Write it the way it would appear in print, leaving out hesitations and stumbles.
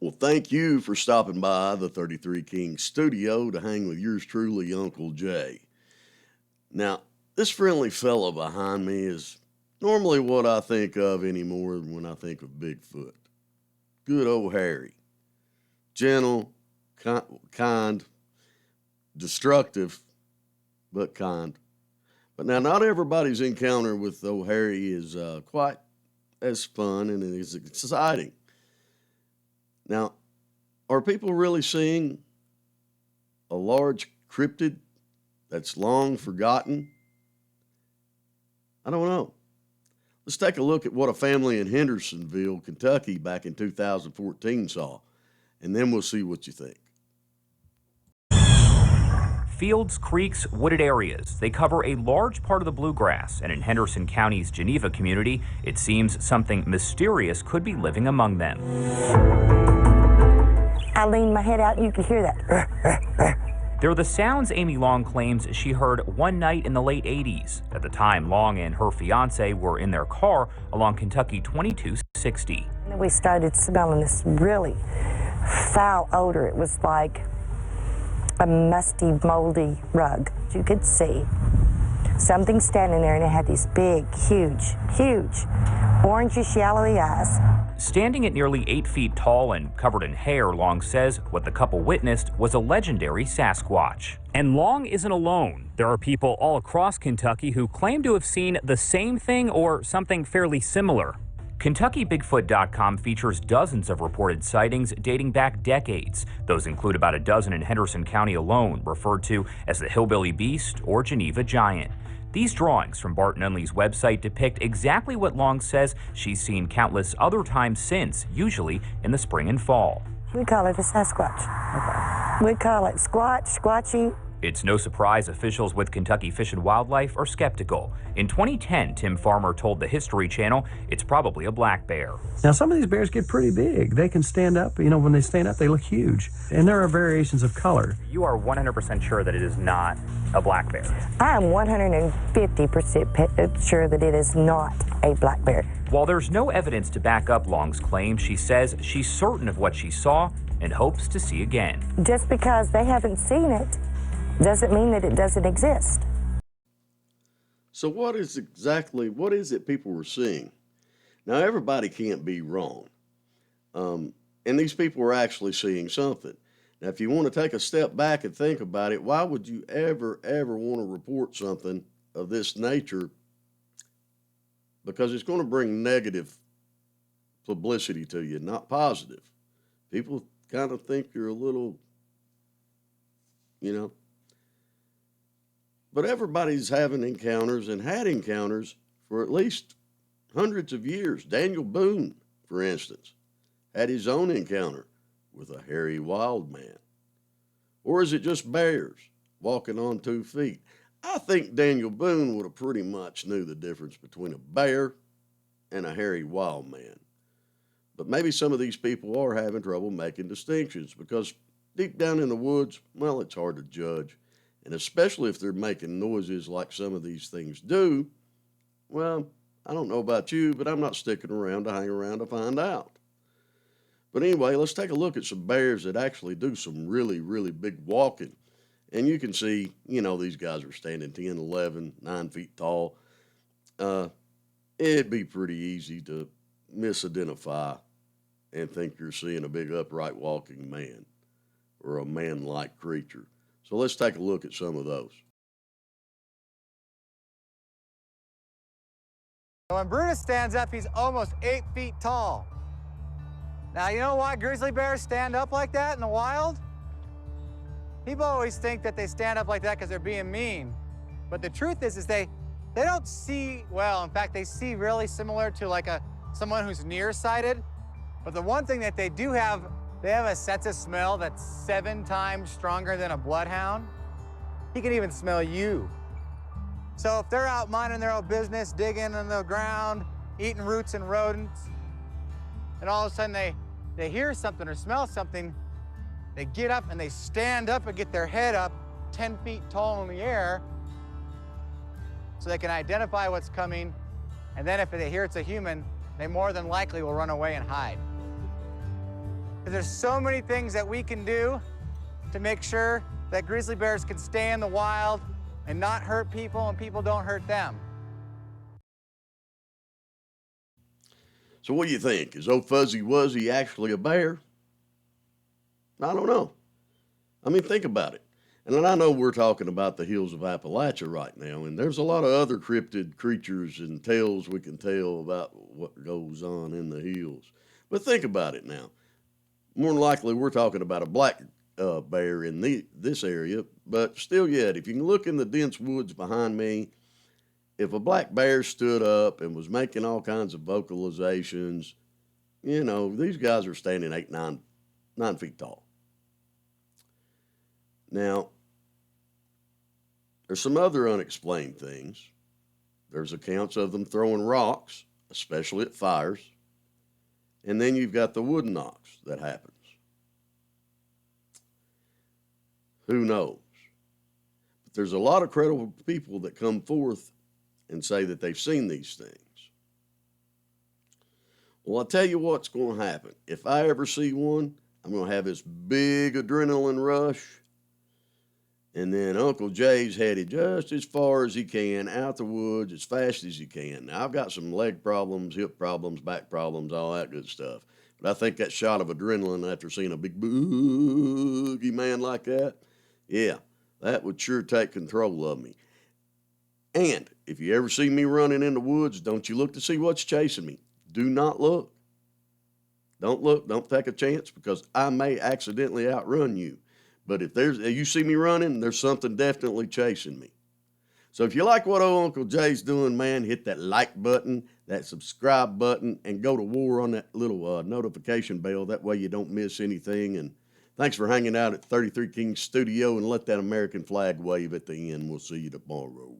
Well, thank you for stopping by the 33 King studio to hang with yours truly, Uncle Jay. Now, this friendly fellow behind me is normally what I think of anymore when I think of Bigfoot. Good old Harry. Gentle, kind, destructive, but kind. But now, not everybody's encounter with old Harry is quite as fun and as exciting. Now, are people really seeing a large cryptid that's long forgotten? I don't know. Let's take a look at what a family in Hendersonville, Kentucky back in 2014 saw, and then we'll see what you think. Fields, creeks, wooded areas, they cover a large part of the bluegrass, and in Henderson County's Geneva community, it seems something mysterious could be living among them. I leaned my head out and you could hear that. They're the sounds Amy Long claims she heard one night in the late 80s. At the time, Long and her fiance were in their car along Kentucky 2260. We started smelling this really foul odor. It was like a musty, moldy rug. You could see something standing there, and it had these big, huge, orangish, yellowy eyes. Standing at nearly 8 feet tall and covered in hair, Long says what the couple witnessed was a legendary Sasquatch. And Long isn't alone. There are people all across Kentucky who claim to have seen the same thing or something fairly similar. KentuckyBigfoot.com features dozens of reported sightings dating back decades. Those include about a dozen in Henderson County alone, referred to as the Hillbilly Beast or Geneva Giant. These drawings from Bart Nunley's website depict exactly what Long says she's seen countless other times since, usually in the spring and fall. We call it a Sasquatch. Okay. We call it squatch, squatchy. It's no surprise officials with Kentucky Fish and Wildlife are skeptical. In 2010, Tim Farmer told the History Channel it's probably a black bear. Now, some of these bears get pretty big. They can stand up. You know, when they stand up, they look huge. And there are variations of color. You are 100% sure that it is not a black bear? I am 150% sure that it is not a black bear. While there's no evidence to back up Long's claim, she says she's certain of what she saw and hopes to see again. Just because they haven't seen it doesn't mean that it doesn't exist. So what is it people were seeing? Now, everybody can't be wrong. And these people were actually seeing something. Now, if you want to take a step back and think about it, why would you ever want to report something of this nature? Because it's going to bring negative publicity to you, not positive. People kind of think you're a little, But everybody's having encounters and had encounters for at least hundreds of years. Daniel Boone, for instance, had his own encounter with a hairy wild man. Or is it just bears walking on 2 feet? I think Daniel Boone would have pretty much knew the difference between a bear and a hairy wild man. But maybe some of these people are having trouble making distinctions because deep down in the woods, well, it's hard to judge. And especially if they're making noises like some of these things do, well, I don't know about you, but I'm not sticking around to hang around to find out. But anyway, let's take a look at some bears that actually do some really big walking. And you can see, these guys are standing 10, 11, 9 feet tall. It'd be pretty easy to misidentify and think you're seeing a big upright walking man or a man-like creature. So let's take a look at some of those. When Brutus stands up, he's almost 8 feet tall. Now, you know why grizzly bears stand up like that in the wild? People always think that they stand up like that because they're being mean. But the truth is they don't see well. In fact, they see really similar to someone who's nearsighted. But the one thing that they do have, they have a sense of smell that's 7 times stronger than a bloodhound. He can even smell you. So if they're out minding their own business, digging in the ground, eating roots and rodents, and all of a sudden they hear something or smell something, they get up and they stand up and get their head up 10 feet tall in the air so they can identify what's coming. And then if they hear it's a human, they more than likely will run away and hide. there's so many things that we can do to make sure that grizzly bears can stay in the wild and not hurt people and people don't hurt them. So what do you think? Is old Fuzzy Wuzzy actually a bear? I don't know. I mean, think about it. And I know we're talking about the hills of Appalachia right now, and there's a lot of other cryptid creatures and tales we can tell about what goes on in the hills. But think about it now. More than likely, we're talking about a black bear in this area, but still yet, if you can look in the dense woods behind me, if a black bear stood up and was making all kinds of vocalizations, you know, these guys are standing 9 feet tall. Now, there's some other unexplained things. There's accounts of them throwing rocks, especially at fires. And then you've got the wood knocks that happens. Who knows? But there's a lot of credible people that come forth and say that they've seen these things. Well, I'll tell you what's going to happen. If I ever see one, I'm going to have this big adrenaline rush. And then Uncle Jay's headed just as far as he can out the woods as fast as he can. Now, I've got some leg problems, hip problems, back problems, all that good stuff. But I think that shot of adrenaline after seeing a big boogie man like that, yeah, that would sure take control of me. And if you ever see me running in the woods, don't you look to see what's chasing me. Do not look. Don't look. Don't take a chance because I may accidentally outrun you. But if you see me running, there's something definitely chasing me. So if you like what old Uncle Jay's doing, man, hit that like button, that subscribe button, and go to war on that little notification bell. That way you don't miss anything. And thanks for hanging out at 33 Kings Studio, and let that American flag wave at the end. We'll see you tomorrow.